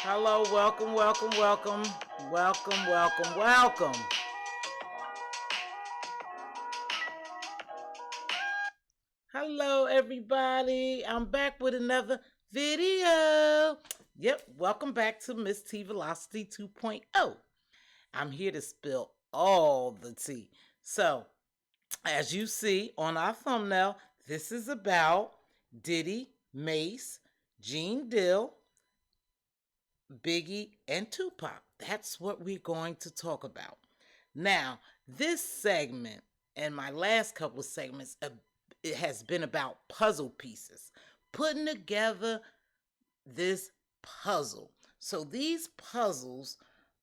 Hello, welcome, welcome, welcome, welcome, welcome, welcome. Hello, everybody. I'm back with another video. Yep, welcome back to Mz.Teavalocity 2.0. I'm here to spill all the tea. So, as you see on our thumbnail, this is about Diddy, Mace, Gene Dill, Biggie, and Tupac. That's what we're going to talk about. Now, this segment and my last couple of segments, it has been about puzzle pieces, putting together this puzzle. So these puzzles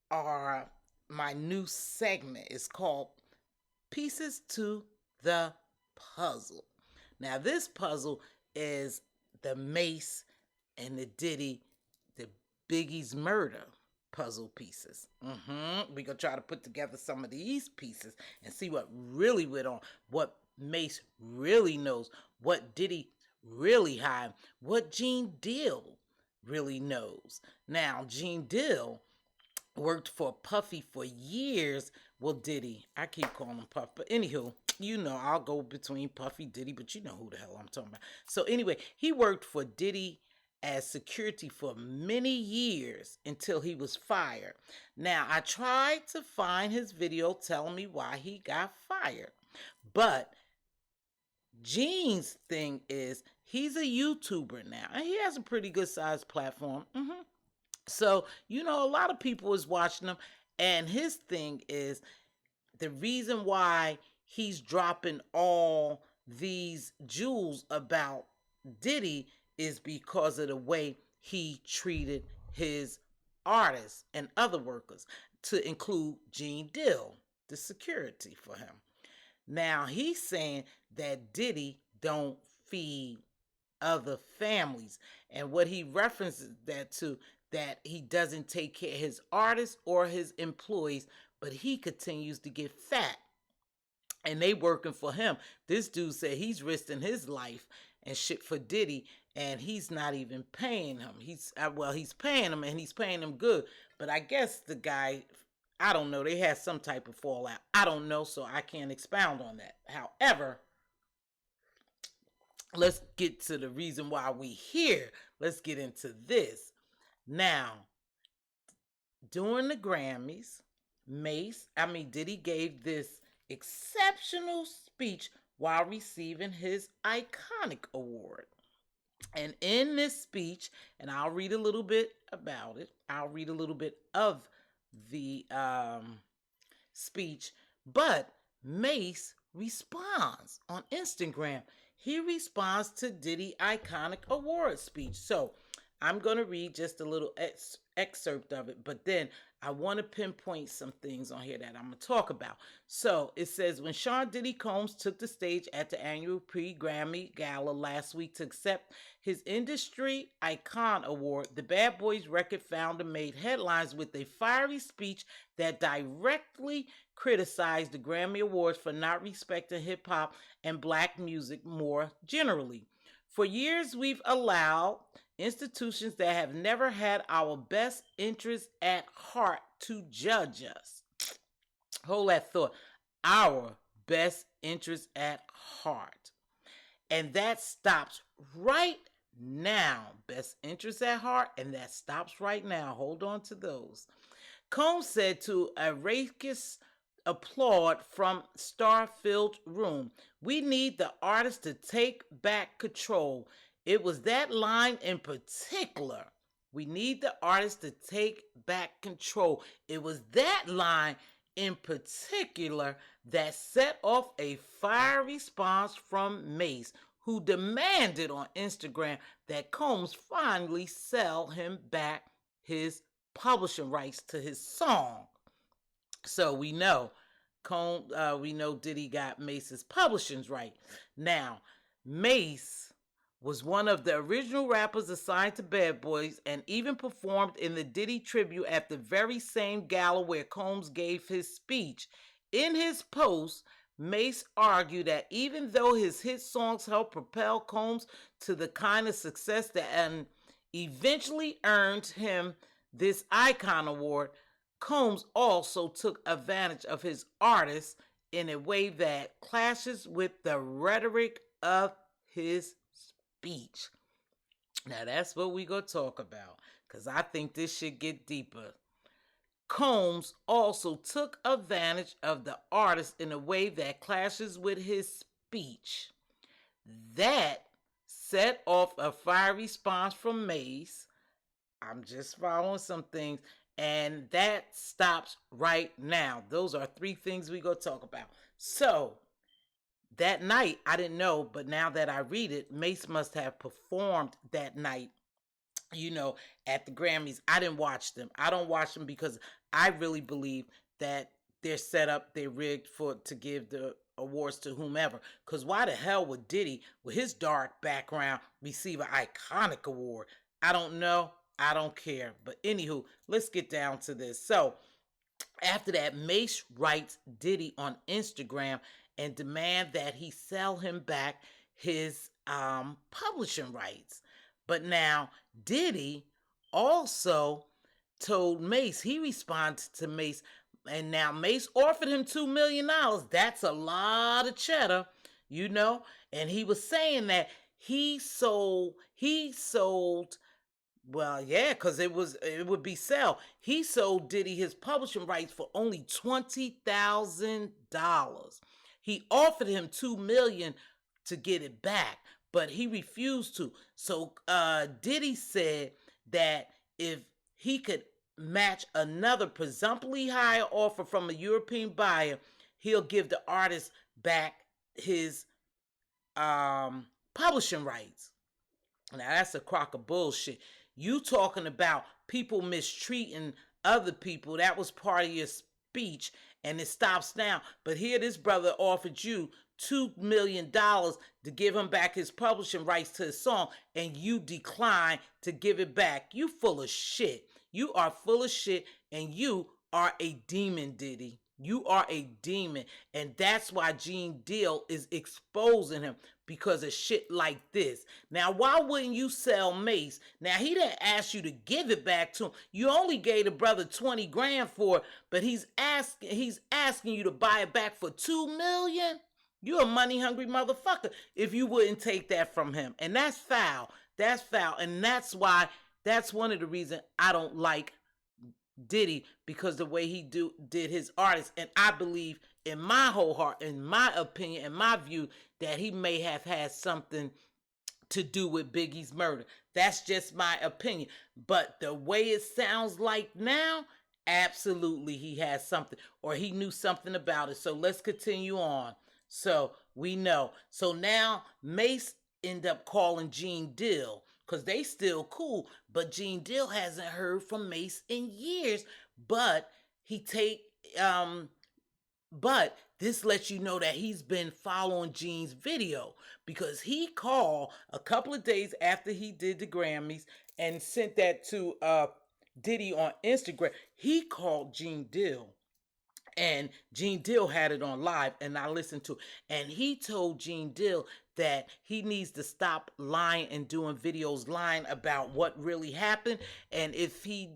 are my new segment. It's called Pieces to the Puzzle. Now, this puzzle is the Mace and the Diddy, the Biggie's murder puzzle pieces. We're going to try to put together some of these pieces and see what really went on, what Mace really knows, what Diddy really hide, what Gene Dill really knows. Now, Gene Dill worked for Puffy for years. Well, Diddy, I keep calling him Puff, but anywho, I'll go between Puffy, Diddy, but you know who the hell I'm talking about. So anyway, he worked for Diddy as security for many years until he was fired. Now, I tried to find his video telling me why he got fired, but Gene's thing is he's a YouTuber now, and he has a pretty good sized platform. So, a lot of people is watching him, and his thing is the reason why he's dropping all these jewels about Diddy is because of the way he treated his artists and other workers, to include Gene Dill, the security for him. Now he's saying that Diddy don't feed other families, and what he references that to, that he doesn't take care of his artists or his employees, but he continues to get fat and they working for him. This dude said he's risking his life and shit for Diddy, and he's not even paying him. He's paying him, and he's paying him good. But I guess the guy, I don't know, they had some type of fallout. I don't know, so I can't expound on that. However, let's get to the reason why we here. Let's get into this. Now, during the Grammys, Diddy gave this exceptional speech while receiving his iconic award. And in this speech, and I'll read a little bit about it, I'll read a little bit of the speech, but Mace responds on Instagram. He responds to Diddy iconic award speech. So I'm going to read just a little excerpt of it, but then I want to pinpoint some things on here that I'm going to talk about. So it says, when Sean Diddy Combs took the stage at the annual pre-Grammy Gala last week to accept his Industry Icon Award, the Bad Boys record founder made headlines with a fiery speech that directly criticized the Grammy Awards for not respecting hip-hop and black music more generally. For years, we've allowed institutions that have never had our best interests at heart to judge us. Hold that thought. Our best interests at heart. And that stops right now. Best interests at heart, and that stops right now. Hold on to those. Combs said to a raucous applaud from star-filled room, "We need the artists to take back control." It was that line in particular. We need the artists to take back control. It was that line in particular that set off a fire response from Mace, who demanded on Instagram that Combs finally sell him back his publishing rights to his song. So we know Diddy got Mace's publishing right. Now, Mace was one of the original rappers assigned to Bad Boys and even performed in the Diddy tribute at the very same gala where Combs gave his speech. In his post, Mace argued that even though his hit songs helped propel Combs to the kind of success that eventually earned him this Icon Award, Combs also took advantage of his artists in a way that clashes with the rhetoric of his speech. Now that's what we gonna talk about, because I think this should get deeper. Combs also took advantage of the artist in a way that clashes with his speech. That set off a fire response from Mace. I'm just following some things. And that stops right now. Those are three things we go talk about. So that night, I didn't know, but now that I read it, Mace must have performed that night, you know, at the Grammys. I didn't watch them. I don't watch them because I really believe that they're set up, they're rigged for to give the awards to whomever. Because why the hell would Diddy, with his dark background, receive an iconic award? I don't know. I don't care. But anywho, let's get down to this. So after that, Mace writes Diddy on Instagram and demand that he sell him back his publishing rights. But now Diddy also told Mace, he responded to Mace, and now Mace offered him $2 million. That's a lot of cheddar, you know. And he was saying that he sold well, yeah, because it would be sell. He sold Diddy his publishing rights for only $20,000. He offered him $2 million to get it back, but he refused to. So Diddy said that if he could match another presumptively higher offer from a European buyer, he'll give the artist back his publishing rights. Now that's a crock of bullshit. You talking about people mistreating other people. That was part of your speech, and it stops now. But here this brother offered you $2 million to give him back his publishing rights to his song, and you decline to give it back. You full of shit. You are full of shit, and you are a demon, Diddy. You are a demon, and that's why Gene Deal is exposing him, because of shit like this. Now, why wouldn't you sell Mace? Now, he didn't ask you to give it back to him. You only gave the brother 20 grand for it, but he's asking you to buy it back for $2 million. You're a money hungry motherfucker if you wouldn't take that from him, and that's foul. That's foul, and that's one of the reasons I don't like Diddy, because the way he did his artists. And I believe in my whole heart, in my opinion, in my view, that he may have had something to do with Biggie's murder. That's just my opinion. But the way it sounds like now, absolutely he has something, or he knew something about it. So let's continue on. So we know. So now Mace end up calling Gene Deal, because they still cool, but Gene Deal hasn't heard from Mace in years. But but this lets you know that he's been following Gene's video, because he called a couple of days after he did the Grammys and sent that to Diddy on Instagram. He called Gene Deal, and Gene Deal had it on live, and I listened to it. And he told Gene Deal that he needs to stop lying and doing videos lying about what really happened. And if he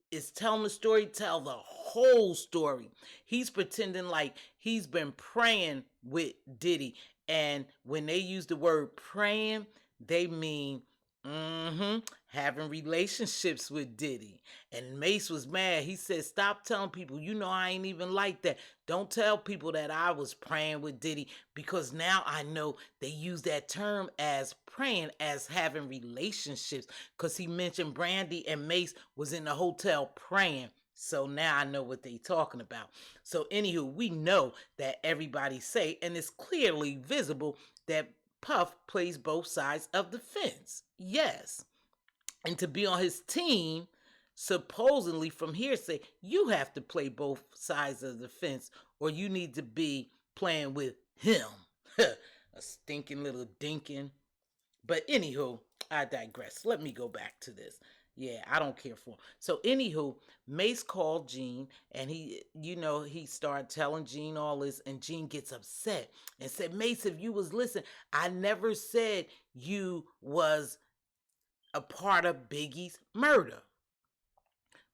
is telling the story, tell the whole story. He's pretending like he's been praying with Diddy. And when they use the word praying, they mean having relationships with Diddy. And Mace was mad. He said, stop telling people, I ain't even like that. Don't tell people that I was praying with Diddy, because now I know they use that term as praying, as having relationships, because he mentioned Brandy and Mace was in the hotel praying. So now I know what they talking about. So anywho, we know that everybody say, and it's clearly visible, that Puff plays both sides of the fence. Yes. And to be on his team, supposedly from hearsay, you have to play both sides of the fence, or you need to be playing with him. A stinking little dinkin'. But anywho, I digress. Let me go back to this. Yeah, I don't care for him. So anywho, Mace called Gene, and he started telling Gene all this, and Gene gets upset and said, Mace, if you was listening, I never said you was a part of Biggie's murder.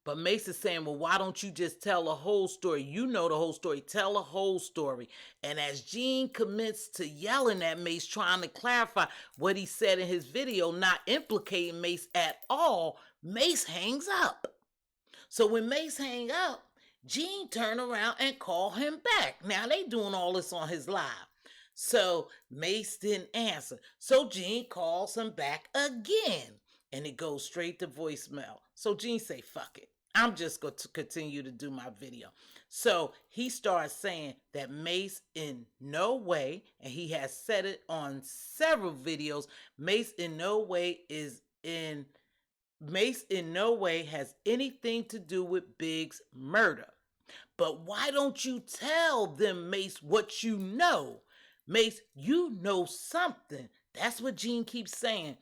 But Mace is saying, well, why don't you just tell the whole story? You know the whole story. Tell the whole story. And as Gene commits to yelling at Mace, trying to clarify what he said in his video, not implicating Mace at all, Mace hangs up. So when Mace hang up, Gene turn around and call him back. Now they doing all this on his live. So Mace didn't answer. So Gene calls him back again. And it goes straight to voicemail. So Gene say, fuck it. I'm just going to continue to do my video. So he starts saying that Mace in no way, and he has said it on several videos, Mace in no way has anything to do with Big's murder. But why don't you tell them, Mace, what you know? Mace, you know something. That's what Gene keeps saying.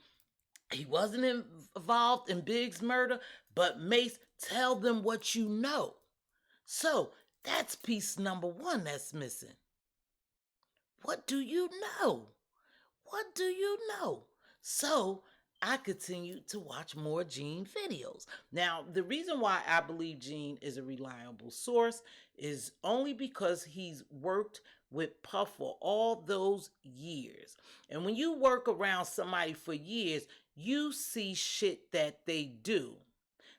He wasn't involved in Big's murder, but Mace, tell them what you know. So that's piece number one that's missing. What do you know? What do you know? So I continue to watch more Gene videos. Now, the reason why I believe Gene is a reliable source is only because he's worked with Puff for all those years. And when you work around somebody for years, you see shit that they do.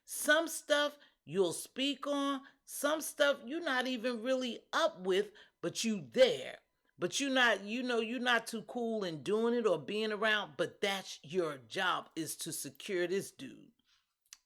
Some stuff you'll speak on, some stuff you're not even really up with, but you there. But you're not too cool in doing it or being around, but that's your job, is to secure this dude.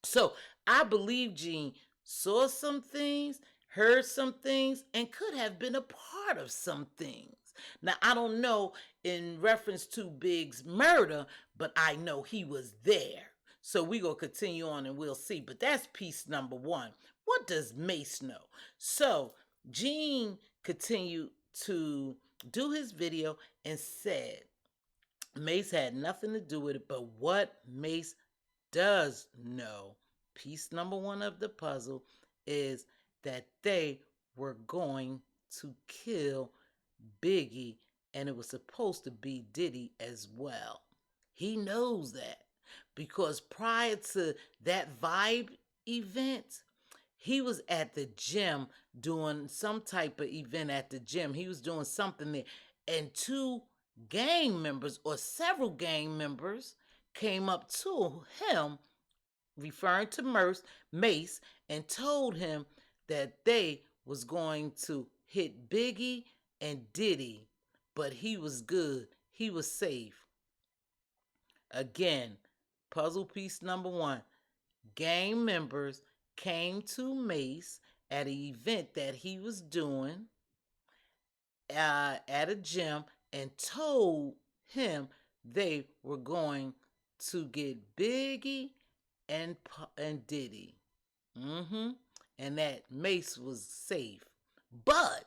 So I believe Gene saw some things, heard some things, and could have been a part of some things. Now, I don't know in reference to Big's murder, but I know he was there. So we're going to continue on and we'll see. But that's piece number one. What does Mace know? So Gene continued to do his video and said Mace had nothing to do with it, but what Mace does know, piece number one of the puzzle, is that they were going to kill Biggie, and it was supposed to be Diddy as well. He knows that because prior to that Vibe event, he was at the gym doing some type of event at the gym. He was doing something there, and two gang members or several gang members came up to him, referring to Mace, and told him that they was going to hit Biggie and Diddy, but he was good. He was safe. Again, puzzle piece number one. Gang members came to Mace at an event that he was doing at a gym and told him they were going to get Biggie and Diddy. And that Mace was safe. But,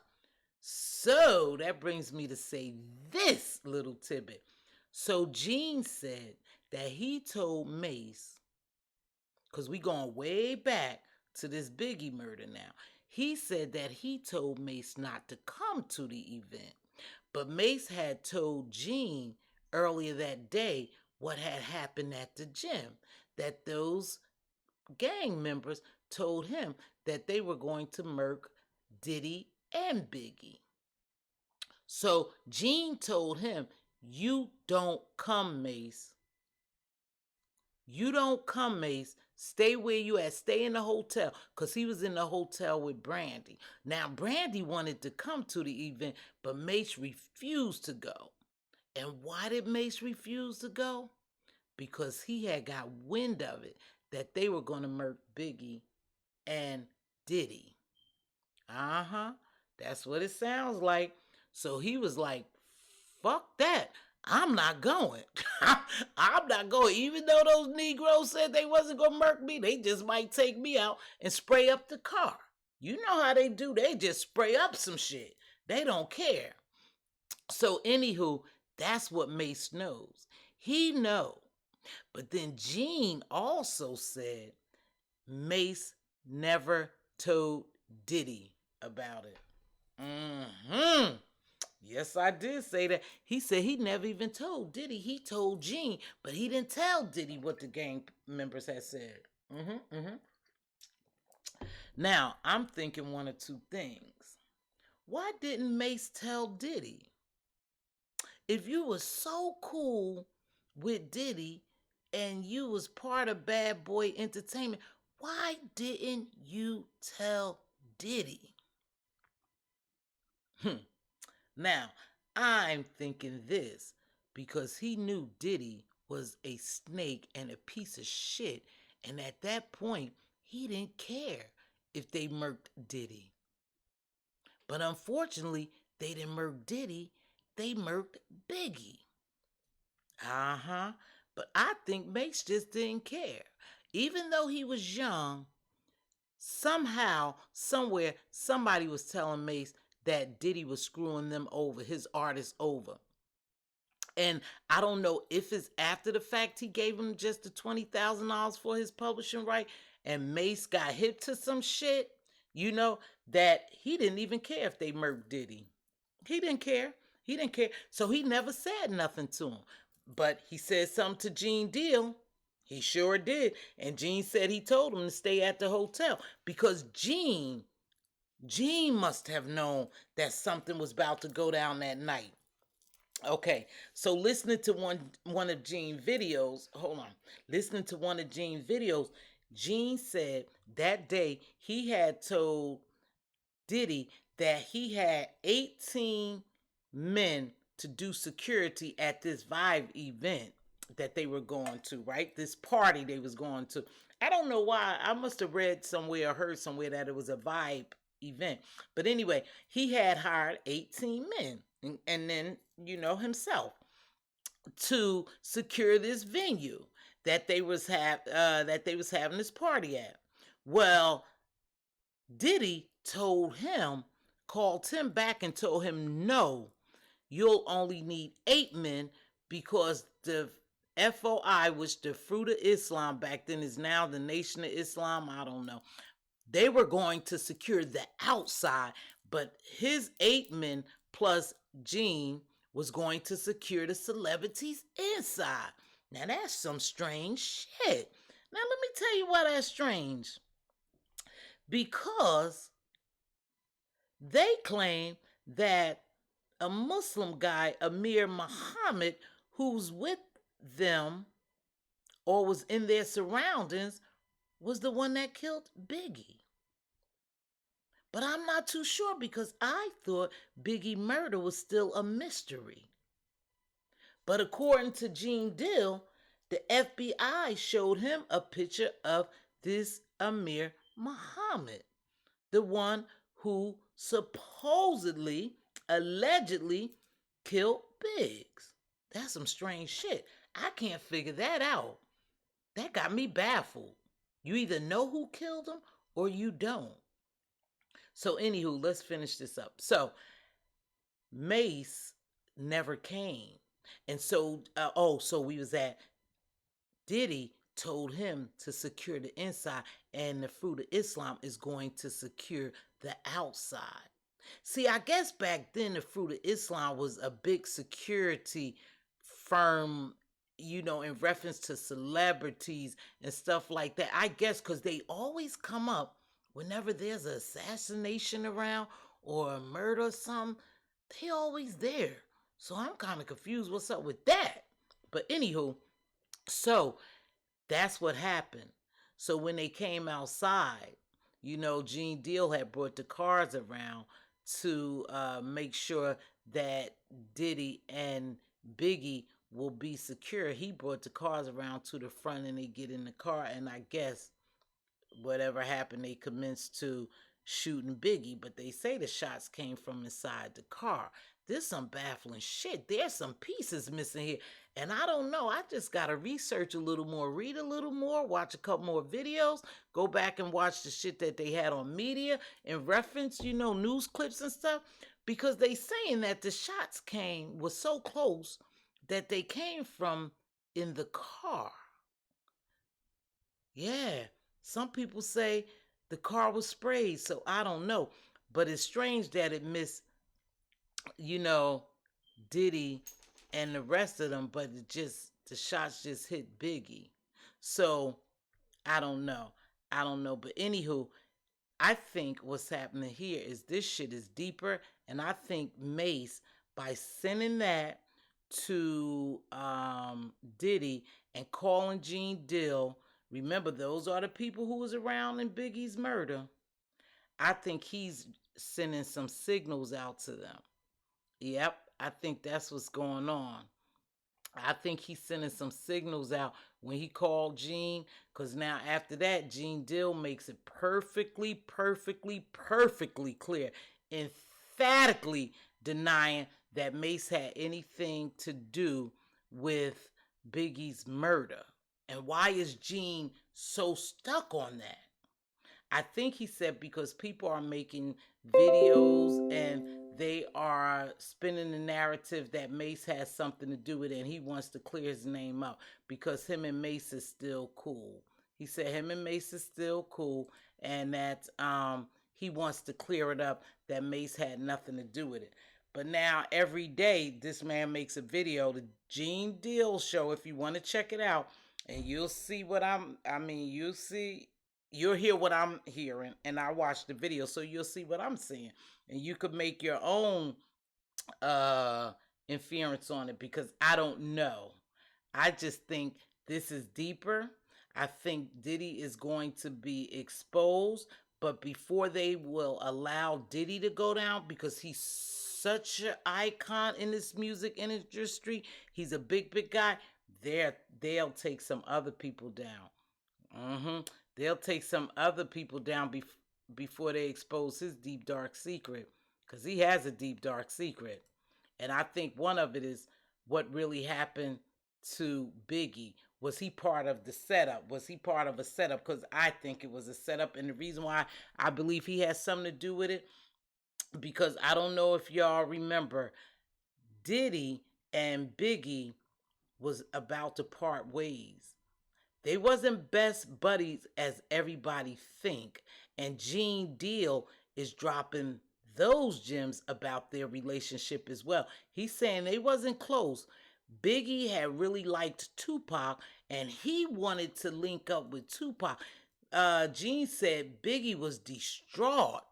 so that brings me to say this little tidbit. So Gene said that he told Mace, because we going way back to this Biggie murder now. He said that he told Mace not to come to the event. But Mace had told Gene earlier that day what had happened at the gym. That those gang members told him that they were going to murk Diddy and Biggie. So Gene told him, you don't come, Mace. You don't come, Mace. Stay where you at. Stay in the hotel. Because he was in the hotel with Brandy. Now, Brandy wanted to come to the event, but Mace refused to go. And why did Mace refuse to go? Because he had got wind of it, that they were going to murk Biggie and Diddy. That's what it sounds like. So he was like, fuck that. I'm not going. I'm not going. Even though those Negroes said they wasn't going to murk me, they just might take me out and spray up the car. You know how they do. They just spray up some shit. They don't care. So anywho, that's what Mace knows. He know. But then Gene also said Mace never told Diddy about it. Yes, I did say that. He said he never even told Diddy. He told Gene, but he didn't tell Diddy what the gang members had said. Now, I'm thinking one or two things. Why didn't Mace tell Diddy? If you was so cool with Diddy and you was part of Bad Boy Entertainment, why didn't you tell Diddy? Now, I'm thinking this because he knew Diddy was a snake and a piece of shit, and at that point, he didn't care if they murked Diddy. But unfortunately, they didn't murk Diddy, they murked Biggie. Uh-huh. But I think Mace just didn't care. Even though he was young, somehow, somewhere, somebody was telling Mace that Diddy was screwing them over, his artists over. And I don't know if it's after the fact he gave him just the $20,000 for his publishing right, and Mace got hip to some shit, that he didn't even care if they murked Diddy. He didn't care. He didn't care. So he never said nothing to him. But he said something to Gene Deal. He sure did. And Gene said he told him to stay at the hotel because Gene must have known that something was about to go down that night. Okay, so listening to one of Gene's videos, listening to one of Gene's videos, Gene said that day he had told Diddy that he had 18 men to do security at this Vibe event that they were going to, right? This party they was going to. I don't know why. I must have read somewhere or heard somewhere that it was a Vibe event. But anyway, he had hired 18 men and then, himself to secure this venue that they was having this party at. Well, Diddy called him back and told him, no, you'll only need 8 men because the FOI, which the Fruit of Islam back then is now the Nation of Islam, I don't know. They were going to secure the outside, but his 8 men plus Gene was going to secure the celebrities inside. Now that's some strange shit. Now let me tell you why that's strange. Because they claim that a Muslim guy, Amir Muhammad, who's with them or was in their surroundings, was the one that killed Biggie. But I'm not too sure because I thought Biggie murder was still a mystery. But according to Gene Dill, the FBI showed him a picture of this Amir Muhammad, the one who supposedly, allegedly killed Biggs. That's some strange shit. I can't figure that out. That got me baffled. You either know who killed him or you don't. So anywho, let's finish this up. So Mace never came. And so, so we was at, Diddy told him to secure the inside and the Fruit of Islam is going to secure the outside. See, I guess back then the Fruit of Islam was a big security firm, in reference to celebrities and stuff like that. I guess because they always come up whenever there's an assassination around or a murder or something, they always there. So I'm kind of confused what's up with that. But anywho, so that's what happened. So when they came outside, Gene Deal had brought the cars around to make sure that Diddy and Biggie will be secure. He brought the cars around to the front and they get in the car. And I guess whatever happened, they commenced to shooting Biggie. But they say the shots came from inside the car. There's some baffling shit. There's some pieces missing here. And I don't know. I just got to research a little more, read a little more, watch a couple more videos, go back and watch the shit that they had on media and reference, news clips and stuff. Because they saying that the shots was so close that they came from in the car. Yeah. Some people say the car was sprayed, so I don't know. But it's strange that it missed, Diddy and the rest of them, but the shots just hit Biggie. So I don't know. But anywho, I think what's happening here is this shit is deeper, and I think Mace, by sending that to Diddy and calling Gene Dill, remember those are the people who was around in Biggie's murder. I think he's sending some signals out to them. Yep, I think that's what's going on. I think he's sending some signals out when he called Gene, because now after that, Gene Dill makes it perfectly clear, emphatically denying that Mace had anything to do with Biggie's murder. And why is Gene so stuck on that? I think he said because people are making videos and they are spinning the narrative that Mace has something to do with it, and he wants to clear his name up because him and Mace is still cool. He said him and Mace is still cool, and that he wants to clear it up that Mace had nothing to do with it. But now every day this man makes a video, the Gene Deal Show, if you want to check it out, and you'll see what you'll hear what I'm hearing, and I watched the video, so you'll see what I'm seeing, and you could make your own inference on it, because I don't know. I just think this is deeper. I think Diddy is going to be exposed, but before they will allow Diddy to go down, because he's such an icon in this music industry, he's a big guy, they'll take some other people down. They'll take some other people down before they expose his deep, dark secret. Because he has a deep, dark secret. And I think one of it is what really happened to Biggie. Was he part of the setup? Was he part of a setup? Because I think it was a setup. And the reason why I believe he has something to do with it, because I don't know if y'all remember, Diddy and Biggie was about to part ways. They wasn't best buddies as everybody think. And Gene Deal is dropping those gems about their relationship as well. He's saying they wasn't close. Biggie had really liked Tupac, and he wanted to link up with Tupac. Gene said Biggie was distraught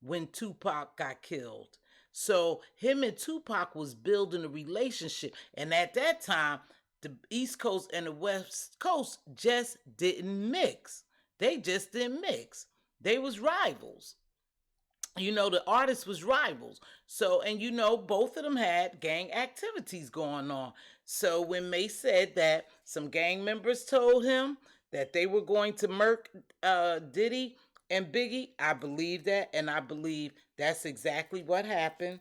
when Tupac got killed. So him and Tupac was building a relationship. And at that time, the East Coast and the West Coast just didn't mix. They just didn't mix. They was rivals. The artists was rivals. So, and both of them had gang activities going on. So when Mace said that some gang members told him that they were going to murk Diddy and Biggie, I believe that, and I believe that's exactly what happened.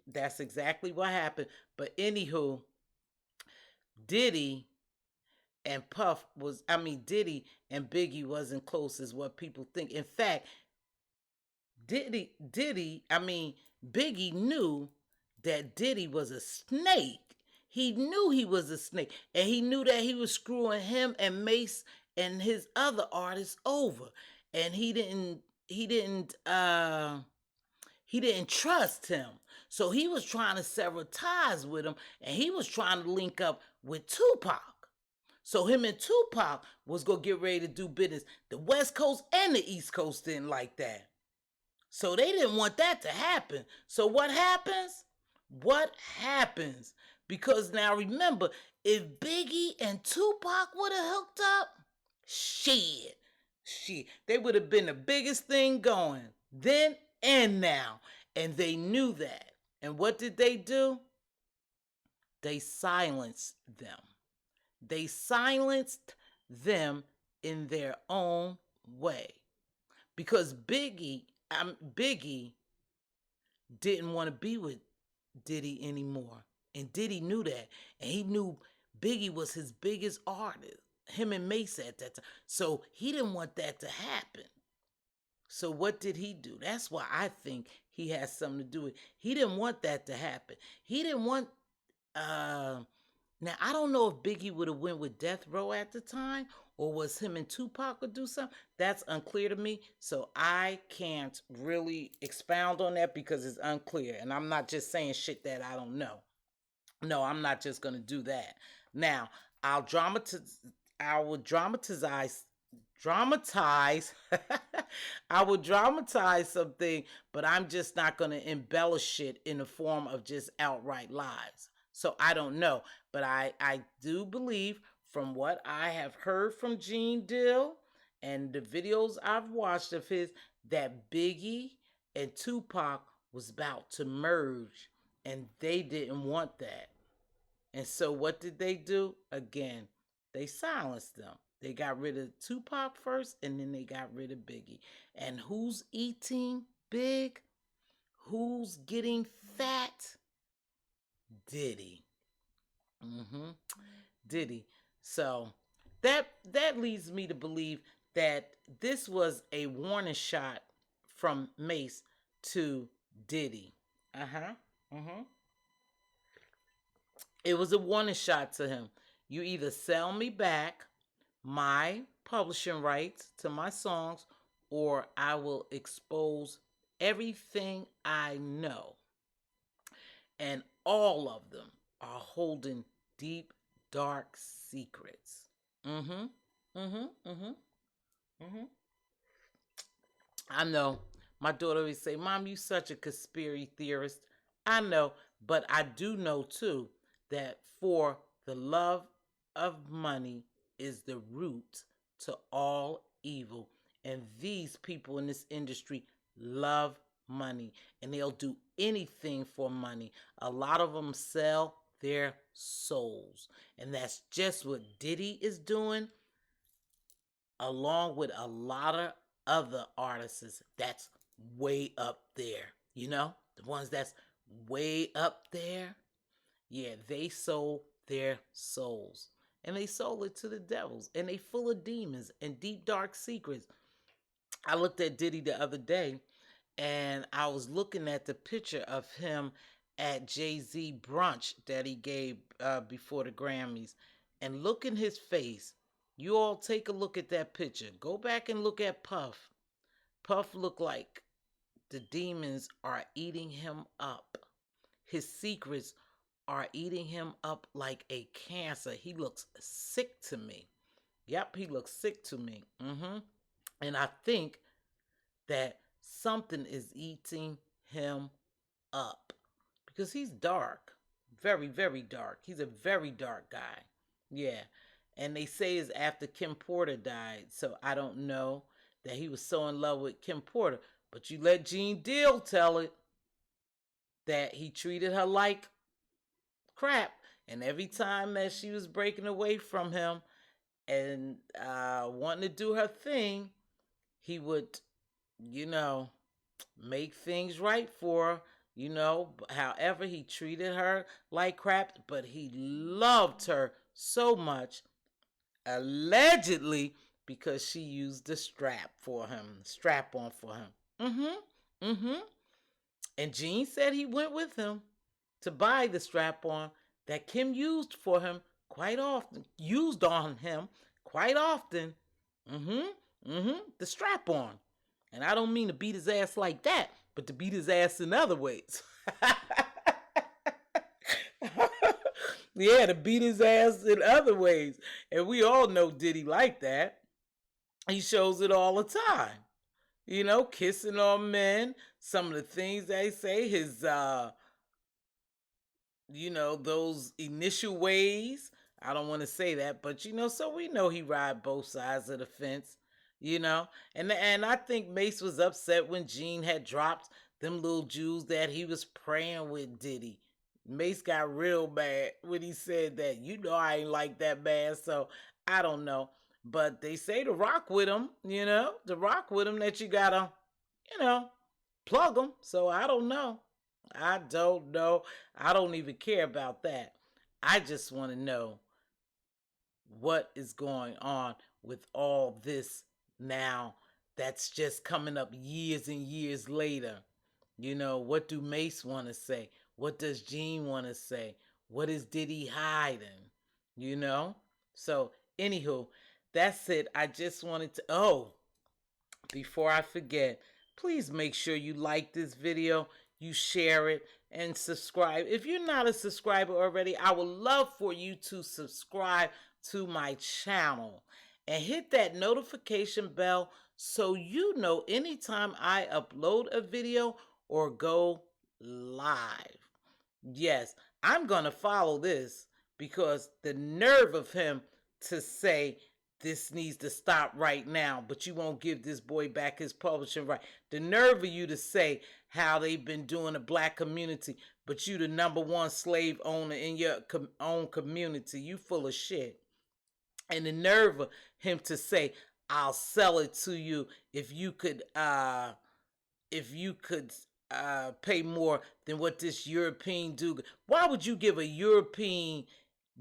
That's exactly what happened. But anywho, Diddy and Diddy and Biggie wasn't close as what people think. In fact, Biggie knew that Diddy was a snake. He knew he was a snake, and he knew that he was screwing him and Mace and his other artists over, and he didn't trust him. So he was trying to sever ties with him, and he was trying to link up with Tupac. So him and Tupac was going to get ready to do business. The West Coast and the East Coast didn't like that. So they didn't want that to happen. So what happens? Because now remember, if Biggie and Tupac would have hooked up, shit, they would have been the biggest thing going then and now. And they knew that. And what did they do? They silenced them. They silenced them in their own way. Because Biggie didn't want to be with Diddy anymore. And Diddy knew that. And he knew Biggie was his biggest artist. Him and Mace at that time. So he didn't want that to happen. So what did he do? That's why I think he has something to do with it. He didn't want that to happen. He didn't want... Now, I don't know if Biggie would have went with Death Row at the time, or was him and Tupac would do something. That's unclear to me, so I can't really expound on that because it's unclear. And I'm not just saying shit that I don't know. No, I'm not just going to do that. Now, I will dramatize dramatize. I will dramatize something, but I'm just not going to embellish it in the form of just outright lies. So I don't know, but I do believe from what I have heard from Gene Dill and the videos I've watched of his that Biggie and Tupac was about to merge, and they didn't want that. And so what did they do? Again, they silenced them. They got rid of Tupac first, and then they got rid of Biggie. And who's eating big? Who's getting fat? Diddy. Mm-hmm. Diddy. So that leads me to believe that this was a warning shot from Mace to Diddy. Uh-huh. Mm-hmm. It was a warning shot to him. You either sell me back my publishing rights to my songs, or I will expose everything I know. And all of them are holding deep, dark secrets. Mm-hmm. Mm-hmm. Mm-hmm. Mm-hmm. I know. My daughter would say, Mom, you such a conspiracy theorist. I know, but I do know too that for the love of money is the root to all evil. And these people in this industry love money, and they'll do anything for money. A lot of them sell their souls. And that's just what Diddy is doing, along with a lot of other artists that's way up there. You know, the ones that's way up there, yeah, they sold their souls. And they sold it to the devils. And they full of demons and deep dark secrets. I looked at Diddy the other day, and I was looking at the picture of him at Jay-Z brunch that he gave before the Grammys. And look in his face. You all take a look at that picture. Go back and look at Puff. Puff looked like the demons are eating him up. His secrets are eating him up like a cancer. He looks sick to me. Yep, he looks sick to me. And I think that something is eating him up because he's dark. Very, very dark. He's a very dark guy. Yeah. And they say it's after Kim Porter died. So I don't know that he was so in love with Kim Porter. But you let Gene Deal tell it that he treated her like crap. And every time that she was breaking away from him and wanting to do her thing, he would, you know, make things right for her. You know, however, he treated her like crap, but he loved her so much, allegedly, because she used the strap on for him. And Gene said he went with him to buy the strap on that Kim used for him quite often, used on him quite often. The strap on. And I don't mean to beat his ass like that, but to beat his ass in other ways. Yeah, to beat his ass in other ways. And we all know Diddy like that. He shows it all the time. You know, kissing on men, some of the things they say, his you know, those initial ways. I don't want to say that, but you know, so we know he ride both sides of the fence, you know. And I think Mace was upset when Gene had dropped them little Jews that he was praying with Diddy. Mace got real mad when he said that. You know, I ain't like that man, so I don't know. But they say to rock with him, you know, to rock with him that you gotta, you know, plug him. So I don't know. I don't know. I don't even care about that. I just want to know what is going on with all this now that's just coming up years and years later. You know, what do Mace want to say? What does Gene want to say? What is Diddy hiding? You know? So, anywho, that's it. I just wanted to, before I forget, please make sure you like this video, you share it, and subscribe. If you're not a subscriber already, I would love for you to subscribe to my channel. and hit that notification bell so you know anytime I upload a video or go live. Yes, I'm going to follow this because the nerve of him to say this needs to stop right now, but you won't give this boy back his publishing right. The nerve of you to say how they've been doing the black community, but you the #1 slave owner in your own community. You full of shit. And the nerve of him to say, I'll sell it to you if you could pay more than what this European dude. Why would you give a European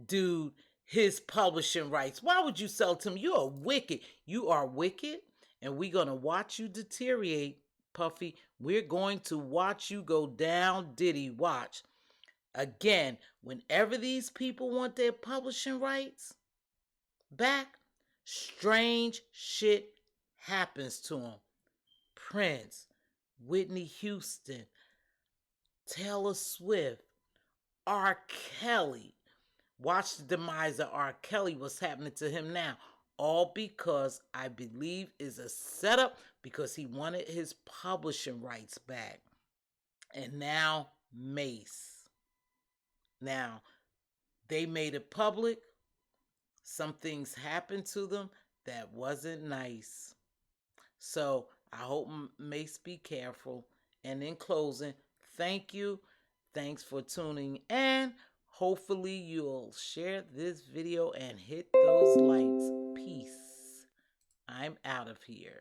dude his publishing rights? Why would you sell to him? You are wicked. You are wicked, and we're gonna watch you deteriorate, Puffy. We're going to watch you go down, Diddy. Watch. Again, whenever these people want their publishing rights back, strange shit happens to them. Prince, Whitney Houston, Taylor Swift, R. Kelly. Watch the demise of R. Kelly, what's happening to him now. All because I believe is a setup because he wanted his publishing rights back. And now Mace. Now, they made it public. Some things happened to them that wasn't nice. So I hope Mace be careful. And in closing, thank you. Thanks for tuning in. Hopefully you'll share this video and hit those likes. Peace. I'm out of here.